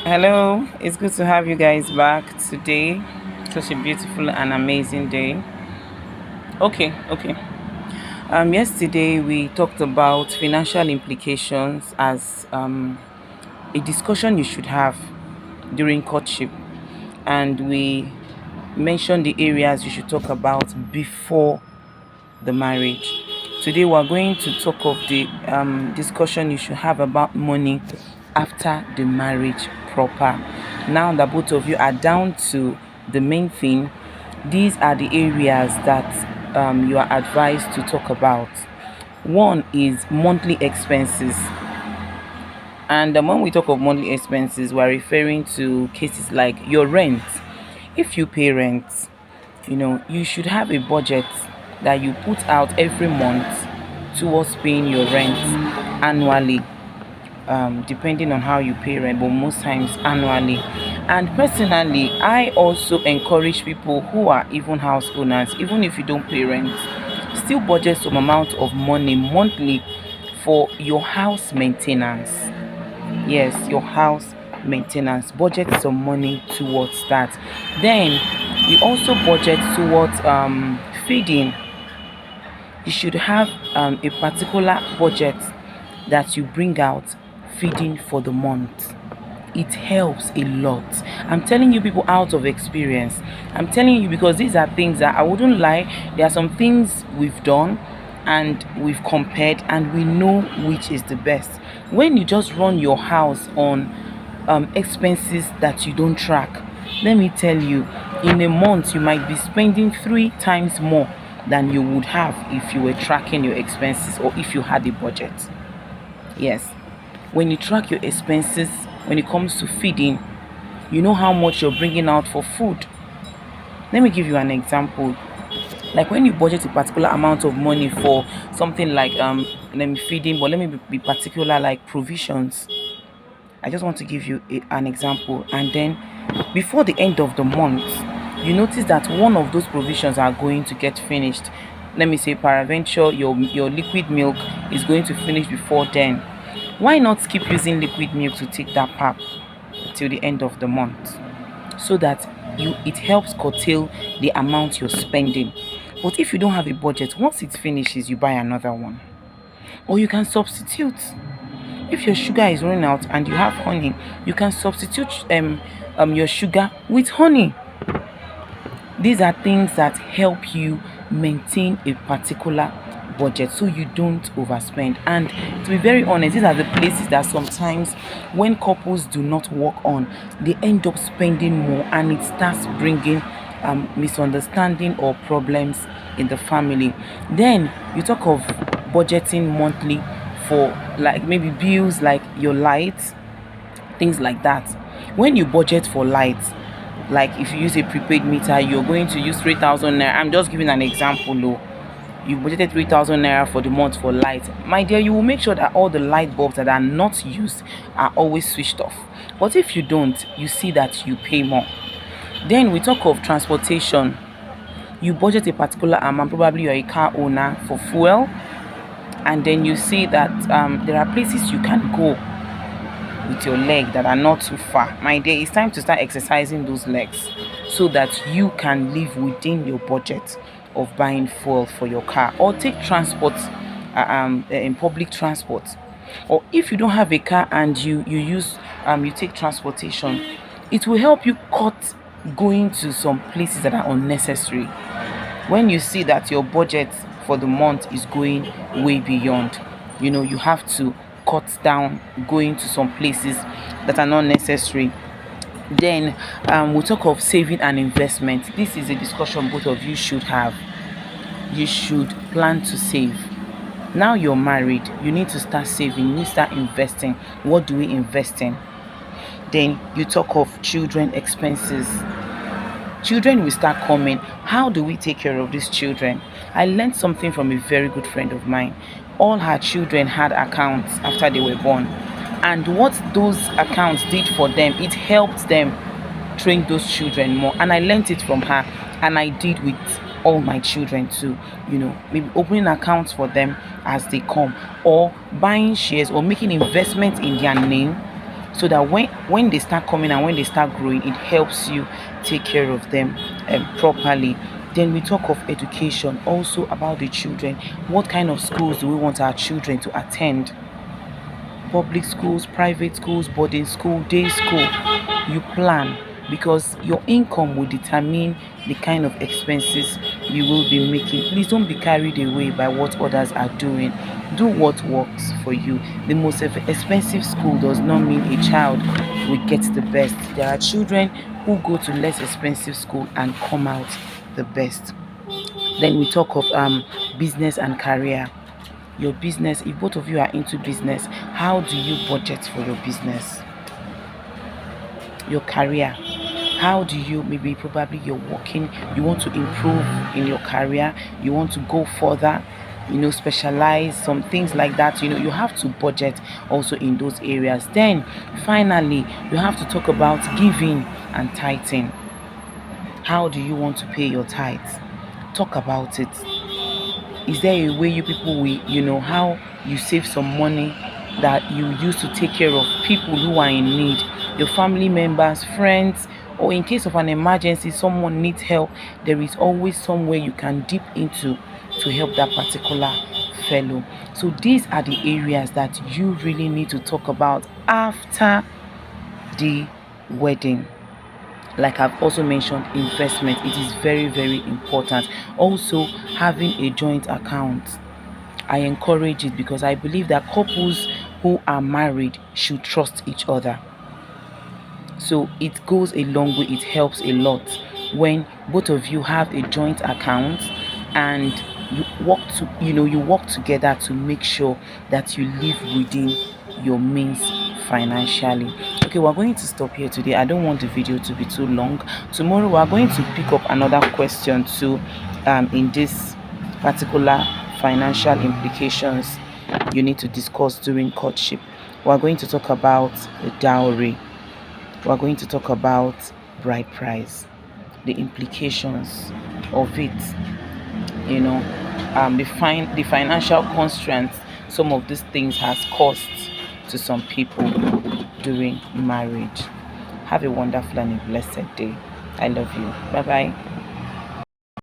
Hello, it's good to have you guys back today. Such a beautiful and amazing day. Okay. Yesterday we talked about financial implications as a discussion you should have during courtship, and we mentioned the areas you should talk about before the marriage. Today we're going to talk of the discussion you should have about money after the marriage proper. Now that both of you are down to the main thing, these are the areas that you are advised to talk about. One is monthly expenses. And when we talk of monthly expenses, we're referring to cases like your rent. If you pay rent, you should have a budget that you put out every month towards paying your rent annually, depending on how you pay rent, but most times annually. And personally, I also encourage people who are even house owners, even if you don't pay rent, still budget some amount of money monthly for your house maintenance. Yes, your house maintenance. Budget some money towards that. Then you also budget towards feeding. You should have a particular budget that you bring out feeding for the month. It helps a lot. I'm telling you people out of experience. I'm telling you because these are things that I wouldn't lie. There are some things we've done and we've compared and we know which is the best. When you just run your house on expenses that you don't track, let me tell you, in a month you might be spending 3 times more than you would have if you were tracking your expenses or if you had a budget. Yes, when you track your expenses, when it comes to feeding, you know how much you're bringing out for food. Let me give you an example. Like when you budget a particular amount of money for something like let me feeding, but let me be particular, like provisions. I just want to give you an example, and then before the end of the month, you notice that one of those provisions are going to get finished. Let me say, paraventure, your liquid milk is going to finish before then. Why not keep using liquid milk to take that pap till the end of the month, so that it helps curtail the amount you're spending. But if you don't have a budget, once it finishes, you buy another one, or you can substitute. If your sugar is running out and you have honey, you can substitute your sugar with honey. These are things that help you maintain a particular budget so you don't overspend. And to be very honest, these are the places that sometimes when couples do not work on, they end up spending more and it starts bringing misunderstanding or problems in the family. Then you talk of budgeting monthly for like maybe bills like your lights, things like that. When you budget for lights, like if you use a prepaid meter, you're going to use 3,000 naira. I'm just giving an example though. You budgeted 3,000 naira for the month for light. My dear, you will make sure that all the light bulbs that are not used are always switched off. But if you don't, you see that you pay more. Then we talk of transportation. You budget a particular amount, probably you're a car owner, for fuel, and then you see that there are places you can go with your leg that are not too far. My dear, it's time to start exercising those legs so that you can live within your budget of buying fuel for your car, or take transport in public transport. Or if you don't have a car and you take transportation, it will help you cut going to some places that are unnecessary. When you see that your budget for the month is going way beyond, you have to cut down going to some places that are not necessary. Then we'll talk of saving and investment. This is a discussion both of you should have. You should plan to save. Now you're married, you need to start saving, you need to start investing. What do we invest in? Then you talk of children expenses. Children will start coming. How do we take care of these children? I learned something from a very good friend of mine. All her children had accounts after they were born, and what those accounts did for them, it helped them train those children more. And I learned it from her, and I did with all my children too. Maybe opening accounts for them as they come, or buying shares, or making investment in their name so that when they start coming and when they start growing, it helps you take care of them properly. Then we talk of education, also about the children. What kind of schools do we want our children to attend? Public schools, private schools, boarding school, day school. You plan, because your income will determine the kind of expenses you will be making. Please don't be carried away by what others are doing. Do what works for you. The most expensive school does not mean a child will get the best. There are children who go to less expensive school and come out the best. Then we talk of business and career. Your business, if both of you are into business, how do you budget for your business? Your career, how do you, maybe probably you're working, you want to improve in your career, you want to go further, specialize, some things like that. You have to budget also in those areas. Then finally, you have to talk about giving and tithing. How do you want to pay your tithes? Talk about it. Is there a way you people will, how you save some money that you use to take care of people who are in need, your family members, friends, or in case of an emergency, someone needs help, there is always somewhere you can dip into to help that particular fellow. So these are the areas that you really need to talk about after the wedding. Like I've also mentioned, investment, it is very, very important. Also, having a joint account, I encourage it, because I believe that couples who are married should trust each other. So it goes a long way, it helps a lot when both of you have a joint account and you work together to make sure that you live within your means financially. Okay, we're going to stop here today. I don't want the video to be too long. Tomorrow we're going to pick up another question too, in this particular financial implications you need to discuss during courtship. We're going to talk about the dowry. We're going to talk about bride price, the implications of it, the financial constraints some of these things has caused to some people during marriage. Have a wonderful and a blessed day. I love you. Bye bye.